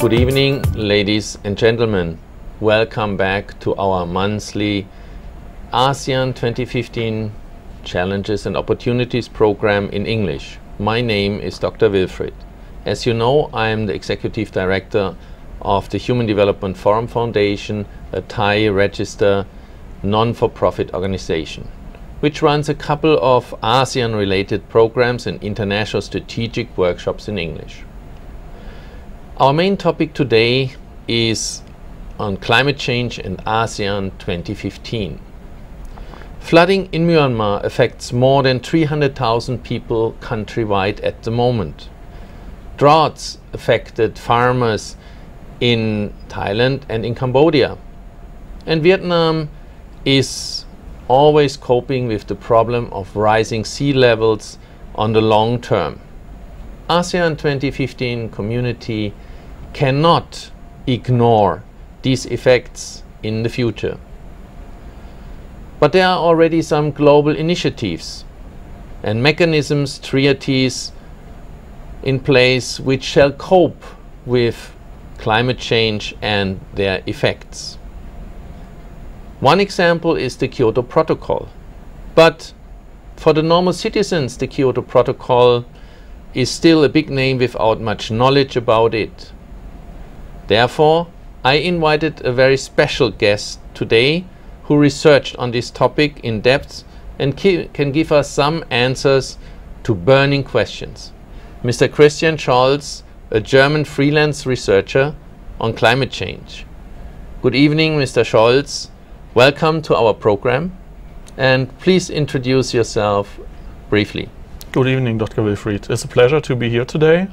Good evening, ladies and gentlemen. Welcome back to our monthly ASEAN 2015 Challenges and Opportunities program in English. My name is Dr. Wilfried. As you know, I am the Executive Director of the Human Development Forum Foundation, a Thai registered non-for-profit organization, which runs a couple of ASEAN-related programs and international strategic workshops in English. Our main topic today is on climate change and ASEAN 2015. Flooding in Myanmar affects more than 300,000 people countrywide at the moment. Droughts affected farmers in Thailand and in Cambodia. And Vietnam is always coping with the problem of rising sea levels on the long term. ASEAN 2015 community cannot ignore these effects in the future. But there are already some global initiatives and mechanisms, treaties in place which shall cope with climate change and their effects. One example is the Kyoto Protocol. But for the normal citizens, the Kyoto Protocol is still a big name without much knowledge about it. Therefore, I invited a very special guest today who researched on this topic in depth and can give us some answers to burning questions. Mr. Christian Scholz, a German freelance researcher on climate change. Good evening, Mr. Scholz. Welcome to our program, and please introduce yourself briefly. Good evening, Dr. Wilfried. It's a pleasure to be here today.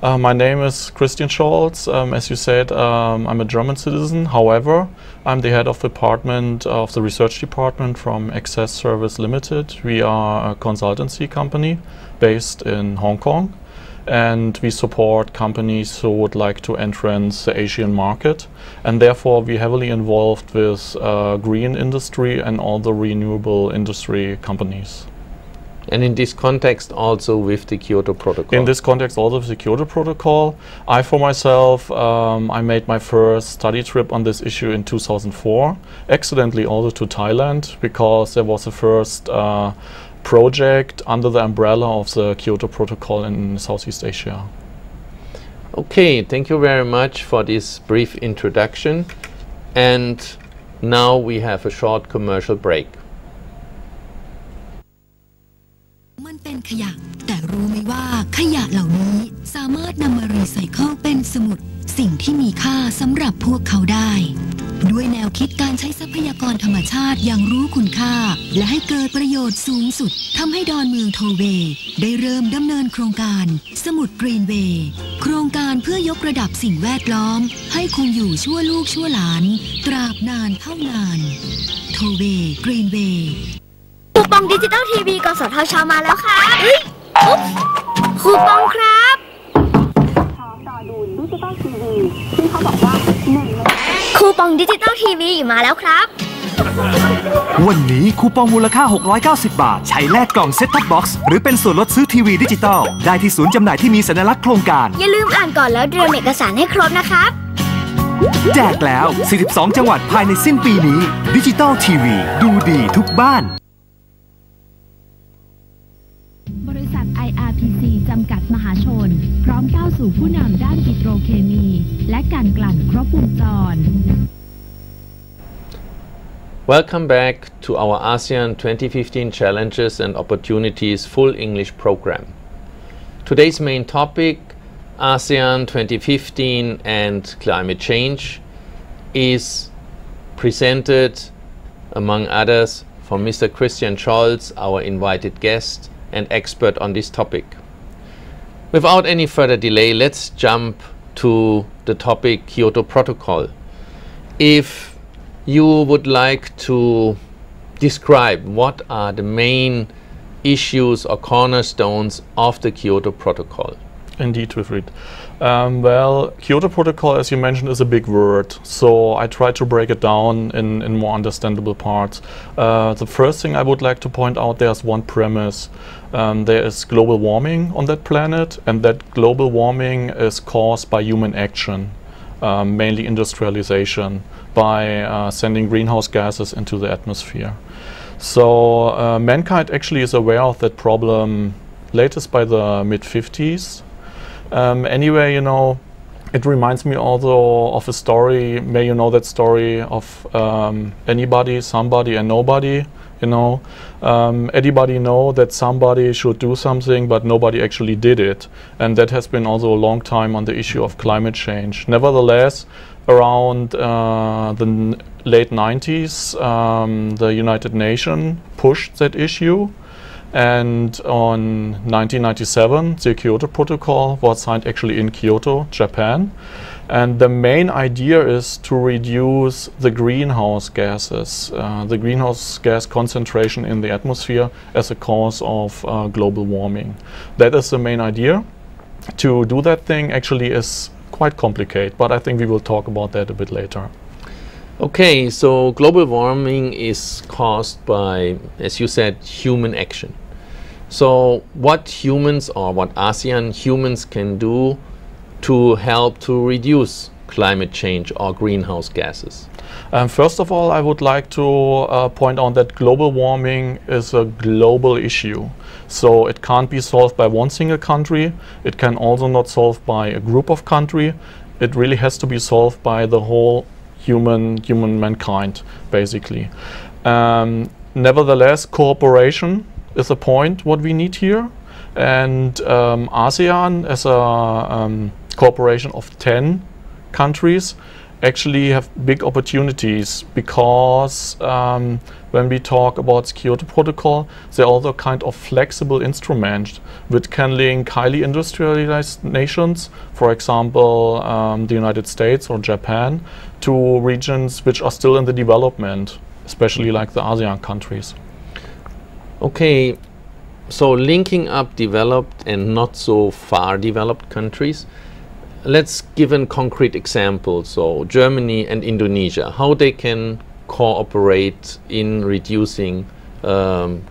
My name is Christian Scholz. As you said, I'm a German citizen. However, I'm the head of department of the research department from Access Service Limited. We are a consultancy company based in Hong Kong, and we support companies who would like to enter the Asian market, and therefore we're heavily involved with green industry and all the renewable industry companies. And in this context also with the Kyoto Protocol? In this context also with the Kyoto Protocol. I for myself, I made my first study trip on this issue in 2004, accidentally also to Thailand, because there was the first project under the umbrella of the Kyoto Protocol in Southeast Asia. Okay, thank you very much for this brief introduction. And now we have a short commercial break. มันเป็นขยะแต่รู้ไหมว่าขยะเหล่านี้สามารถนำมารีไซเคิลเป็นสมุดสิ่งที่มีค่าสำหรับพวกเขาได้ด้วยแนวคิดการใช้ทรัพยากรธรรมชาติอย่างรู้คุณค่าและให้เกิดประโยชน์สูงสุดทำให้ดอนเมืองโทเวย์ได้เริ่มดำเนินโครงการสมุดกรีนเวย์โครงการเพื่อยกระดับสิ่งแวดล้อมให้คงอยู่ชั่วลูกชั่วหลานตราบนานเท่านานโทเวย์กรีนเวย์คูปองดิจิตอลทีวีกสทช.มาแล้วค่ะอุ๊บคูปองครับต่อดูดิจิตอลทีวีซึ่งเขาบอกว่าคูปองดิจิตอลทีวีมาแล้วครับวันนี้คูปองมูลค่า690 บาทใช้แลกกล่องเซ็ตท็อปบ็อกซ์หรือเป็นส่วนลดซื้อทีวีดิจิตอลได้ที่ศูนย์จำหน่ายที่มีสัญลักษณ์โครงการอย่าลืมอ่านก่อนแล้วเตรียมเอกสารให้ครบนะครับแจกแล้ว42จังหวัดภายในสิ้นปีนี้ดิจิตอลทีวีดูดีทุกบ้านบริษัท IRPC จำกัดมหาชนพร้อมก้าวสู่ผู้นำด้านปิโตรเคมีและการกลั่นครบวงจร Welcome back to our ASEAN 2015 Challenges and Opportunities full English program. Today's main topic, ASEAN 2015 and climate change, is presented, among others, from Mr. Christian Scholz, our invited guest and expert on this topic. Without any further delay, let's jump to the topic Kyoto Protocol. If you would like to describe what are the main issues or cornerstones of the Kyoto Protocol. Indeed, Wilfried. Well, Kyoto Protocol, as you mentioned, is a big word, so I try to break it down in more understandable parts. The first thing I would like to point out, there's one premise. There is global warming on that planet, and that global warming is caused by human action. mainly industrialization, by sending greenhouse gases into the atmosphere. So mankind actually is aware of that problem latest by the mid-50s. Anyway, you know, it reminds me also of a story. May you know that story of anybody, somebody, and nobody. You know, anybody know that somebody should do something, but nobody actually did it, and that has been also a long time on the issue of climate change. Nevertheless, around the late 90s, the United Nations pushed that issue. And on 1997, the Kyoto Protocol was signed actually in Kyoto, Japan. And the main idea is to reduce the greenhouse gases, the greenhouse gas concentration in the atmosphere as a cause of global warming. That is the main idea. To do that thing actually is quite complicated, but I think we will talk about that a bit later. Okay, so global warming is caused by, as you said, human action. So what humans, or what ASEAN humans can do to help to reduce climate change or greenhouse gases? First of all, I would like to point out that global warming is a global issue. So it can't be solved by one single country. It can also not solved by a group of countries. It really has to be solved by the whole human mankind, basically. Nevertheless, cooperation is a point what we need here, and ASEAN as a cooperation of 10 countries actually have big opportunities, because when we talk about the Kyoto Protocol, they're also kind of flexible instrument which can link highly industrialized nations, for example the United States or Japan, to regions which are still in the development, especially like the ASEAN countries. Okay, so linking up developed and not so far developed countries. Let's give a concrete example. So Germany and Indonesia, how they can cooperate in reducing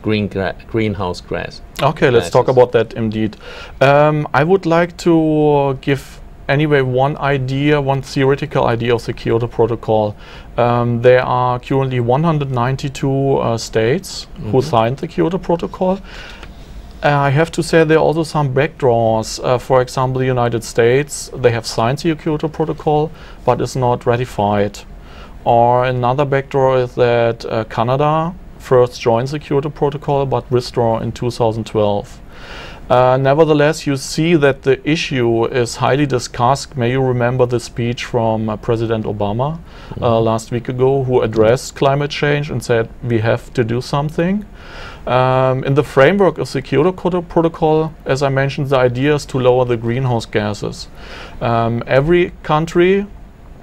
greenhouse gas. Okay, let's talk about that indeed. I would like to give anyway one idea, one theoretical idea of the Kyoto Protocol. There are currently 192 states who signed the Kyoto Protocol. I have to say there are also some backdoors. For example, the United States, they have signed the Kyoto Protocol, but it's not ratified. Or another backdoor is that Canada first joined the Kyoto Protocol, but withdrew in 2012. Nevertheless, you see that the issue is highly discussed. May you remember the speech from President Obama last week ago, who addressed climate change and said we have to do something. In the framework of the Kyoto Protocol, as I mentioned, the idea is to lower the greenhouse gases. Every country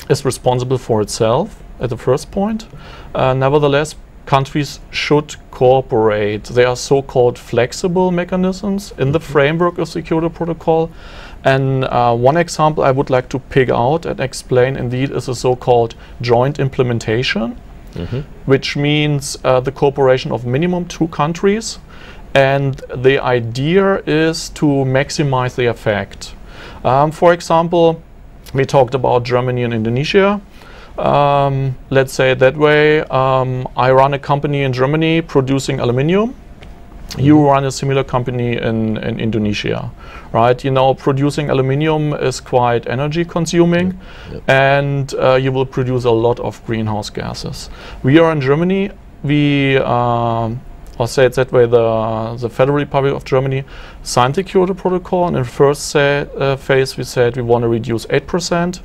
is responsible for itself at the first point. Nevertheless, countries should cooperate. There are so-called flexible mechanisms in the framework of the Kyoto Protocol. And one example I would like to pick out and explain indeed is a so-called joint implementation, which means the cooperation of minimum 2 countries. And the idea is to maximize the effect. For example, we talked about Germany and Indonesia. Let's say it that way. I run a company in Germany producing aluminium. You run a similar company in Indonesia, right? You know, producing aluminium is quite energy consuming, and you will produce a lot of greenhouse gases. We are in Germany. We, I'll say it that way, the Federal Republic of Germany signed the Kyoto Protocol, and in the first phase we said we want to reduce 8%.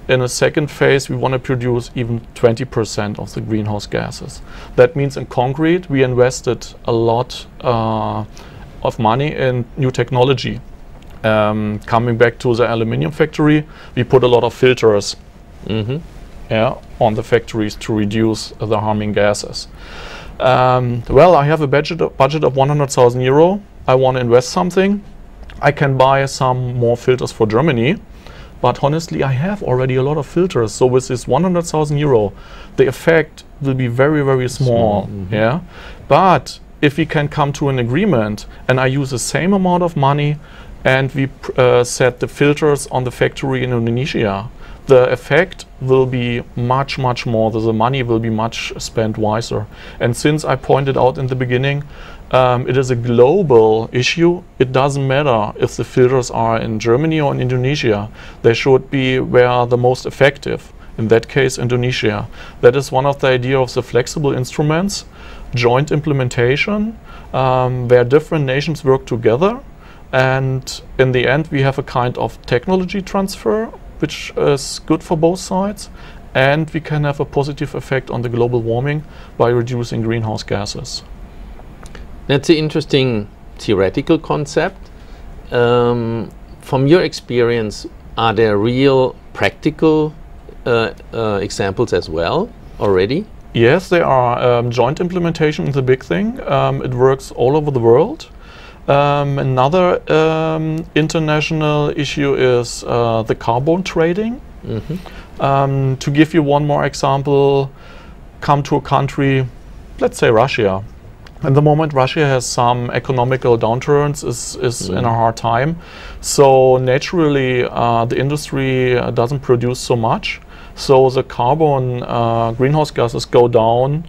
In a second phase, we want to produce even 20% of the greenhouse gases. That means in concrete, we invested a lot of money in new technology. Coming back to the aluminium factory, we put a lot of filters on the factories to reduce the harming gases. Well, I have a budget of 100,000 euro. I want to invest something. I can buy some more filters for Germany. But honestly, I have already a lot of filters. So with this 100,000 euro, the effect will be very, very small. Yeah. But if we can come to an agreement and I use the same amount of money and we set the filters on the factory in Indonesia, the effect will be much more. The money will be much spent wiser. And since I pointed out in the beginning, it is a global issue. It doesn't matter if the filters are in Germany or in Indonesia. They should be where the most effective. In that case, Indonesia. That is one of the idea of the flexible instruments, joint implementation, where different nations work together. And in the end, we have a kind of technology transfer, which is good for both sides. And we can have a positive effect on the global warming by reducing greenhouse gases. That's an interesting theoretical concept. From your experience, are there real practical examples as well already? Yes, there are. Joint implementation is a big thing. It works all over the world. Another international issue is the carbon trading. To give you one more example, come to a country, let's say Russia. At the moment, Russia has some economical downturns, is in a hard time. So naturally, the industry doesn't produce so much. So the carbon greenhouse gases go down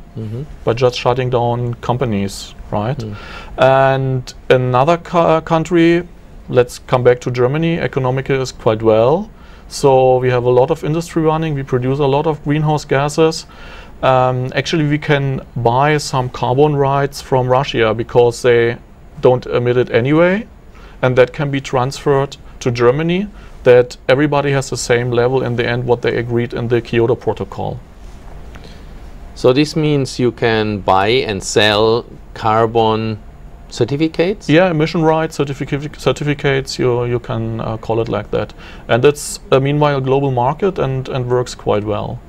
by just shutting down companies, right? And another country, let's come back to Germany, economically is quite well. So we have a lot of industry running, we produce a lot of greenhouse gases. Actually, we can buy some carbon rights from Russia because they don't emit it anyway, and that can be transferred to Germany, that everybody has the same level in the end what they agreed in the Kyoto Protocol. So this means you can buy and sell carbon certificates? Yeah, emission rights, certificates, you can call it like that. And it's meanwhile a global market and works quite well.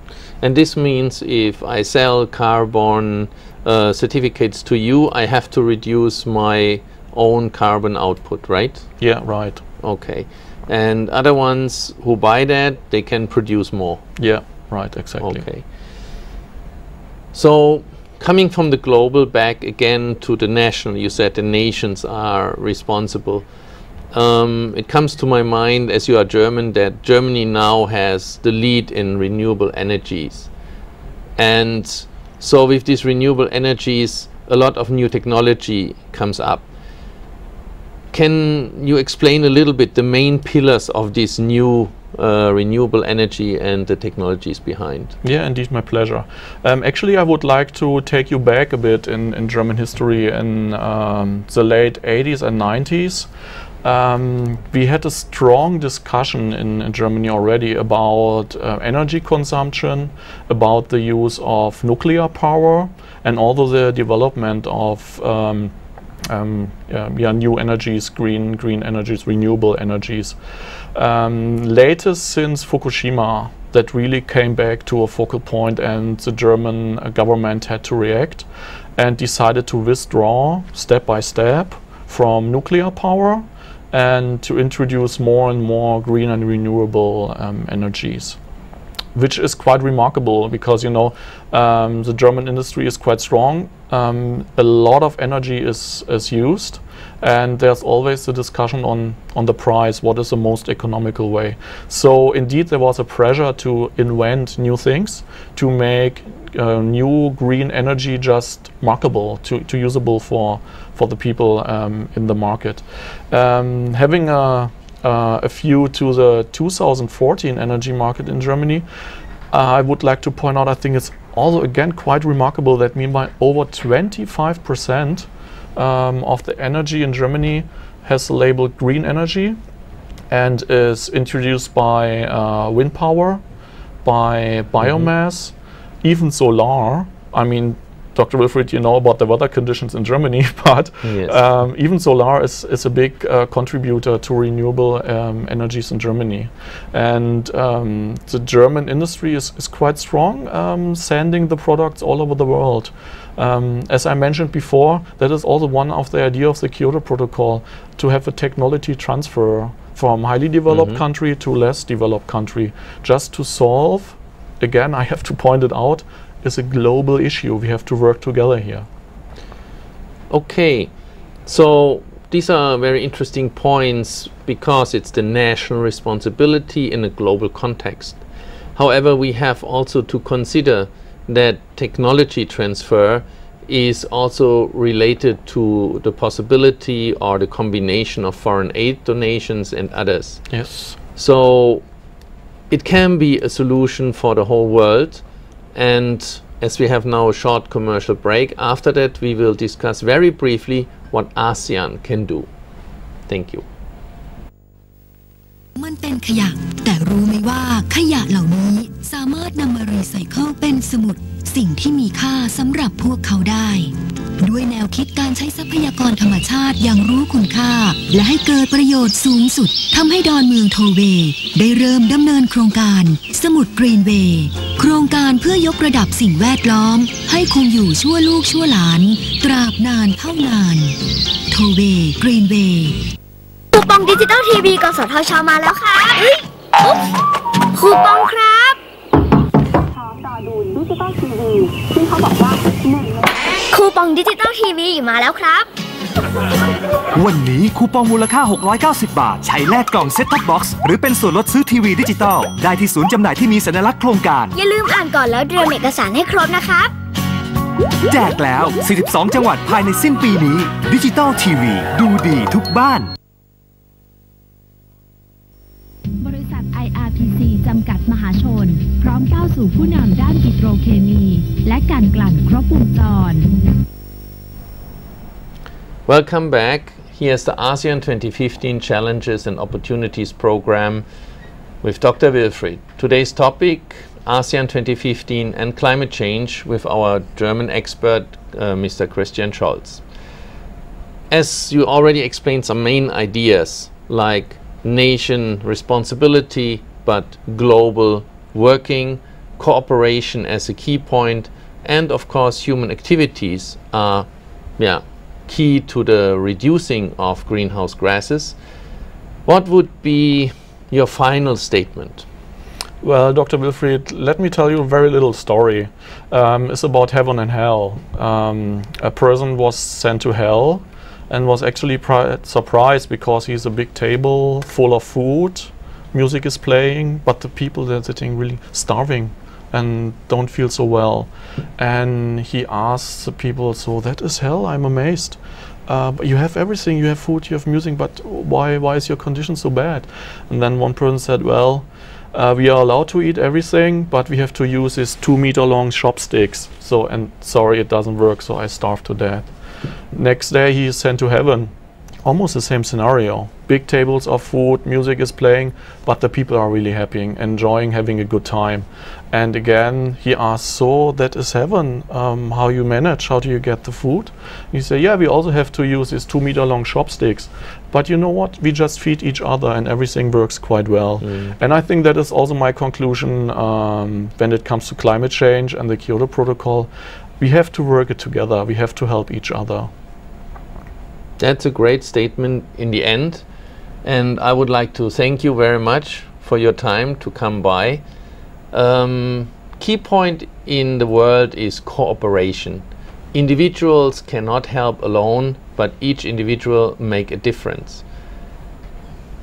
And this means if I sell carbon certificates to you, I have to reduce my own carbon output, right? Yeah, right. Okay. And other ones who buy that, they can produce more? Yeah, right, exactly. Okay. So coming from the global back again to the national, you said the nations are responsible. It comes to my mind, as you are German, that Germany now has the lead in renewable energies. And so with these renewable energies, a lot of new technology comes up. Can you explain a little bit the main pillars of this new renewable energy and the technologies behind? Yeah, indeed, my pleasure. Actually, I would like to take you back a bit in German history in the late 80s and 90s. We had a strong discussion in Germany already about energy consumption, about the use of nuclear power, and also the development of new energies, green energies, renewable energies. Latest since Fukushima, that really came back to a focal point, and the German government had to react and decided to withdraw step by step from nuclear power and to introduce more and more green and renewable energies, which is quite remarkable because, you know, the German industry is quite strong. A lot of energy is used, and there's always the discussion on the price, what is the most economical way. So indeed there was a pressure to invent new things, to make new green energy just marketable, to usable for the people in the market. Having a view to the 2014 energy market in Germany, I would like to point out, I think it's also again quite remarkable that meanwhile over 25% of the energy in Germany has labeled green energy and is introduced by wind power, by biomass, even solar. I mean, Dr. Wilfried, you know about the weather conditions in Germany, but yes. Even solar is a big contributor to renewable energies in Germany. And the German industry is quite strong, sending the products all over the world. As I mentioned before, that is also one of the idea of the Kyoto Protocol, to have a technology transfer from highly developed country to less developed country, just to solve, again, I have to point it out, is a global issue. We have to work together here. Okay, so these are very interesting points because it's the national responsibility in a global context. However, we have also to consider that technology transfer is also related to the possibility or the combination of foreign aid donations and others. Yes. So it can be a solution for the whole world, and as we have now a short commercial break, after that we will discuss very briefly what ASEAN can do. Thank you. มันเป็นขยะแต่รู้ไหมว่าขยะเหล่านี้สามารถนำมารีไซเคิลเป็นสมุดสิ่งที่มีค่าสำหรับพวกเขาได้ด้วยแนวคิดการใช้ทรัพยากรธรรมชาติอย่างรู้คุณค่าและให้เกิดประโยชน์สูงสุดทำให้ดอนเมืองโทเวย์ได้เริ่มดำเนินโครงการสมุดกรีนเวย์โครงการเพื่อยกระดับสิ่งแวดล้อมให้คงอยู่ชั่วลูกชั่วหลานตราบนานเท่านานโทเวย์กรีนเวย์คูปองดิจิตอลทีวีกสทช.มาแล้วค่ะคูปองครับต่อดูดิจิตอลทีวีที่เขาบอกว่าคูปองดิจิตอลทีวีมาแล้วครับวันนี้คูปองมูลค่า690 บาทใช้แลกกล่องเซ็ตท็อปบ็อกซ์หรือเป็นส่วนลดซื้อทีวีดิจิตอลได้ที่ศูนย์จำหน่ายที่มีสัญลักษณ์โครงการอย่าลืมอ่านก่อนแล้วเตรียมเอกสารให้ครบนะครับแจกแล้ว42จังหวัดภายในสิ้นปีนี้ดิจิตอลทีวีดูดีทุกบ้านบริษัท IRPC จำกัดมหาชนพร้อมก้าวสู่ผู้นำด้านปิโตรเคมีและการกลั่นครบวงจร Welcome back. Here's the ASEAN 2015 Challenges and Opportunities program with Dr. Wilfried. Today's topic, ASEAN 2015 and climate change with our German expert, Mr. Christian Scholz. As you already explained some main ideas like nation responsibility but global working, cooperation as a key point, and of course human activities are key to the reducing of greenhouse gases. What would be your final statement? Well, Dr. Wilfried, let me tell you a very little story. It's about heaven and hell. A person was sent to hell and was actually surprised because he's a big table full of food, music is playing, but the people they're sitting really starving and don't feel so well. And he asks the people, so that is hell? I'm amazed. You have everything, you have food, you have music, but why is your condition so bad? And then one person said, well, we are allowed to eat everything, but we have to use these 2-meter long chopsticks. So, and sorry, it doesn't work, so I starved to death. Next day he is sent to heaven. Almost the same scenario. Big tables of food, music is playing, but the people are really happy, enjoying, having a good time. And again, he asks, so that is heaven, how you manage, how do you get the food? He said, yeah, we also have to use these 2-meter long chopsticks. But you know what, we just feed each other and everything works quite well. And I think that is also my conclusion when it comes to climate change and the Kyoto Protocol. We have to work it together, we have to help each other. That's a great statement in the end, and I would like to thank you very much for your time to come by. Key point in the world is cooperation. Individuals cannot help alone, but each individual make a difference.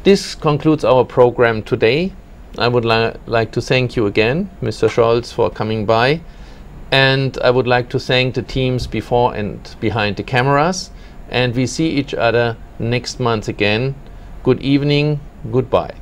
This concludes our program today. I would like to thank you again, Mr. Scholz, for coming by, and I would like to thank the teams before and behind the cameras. And we see each other next month again. Good evening, goodbye.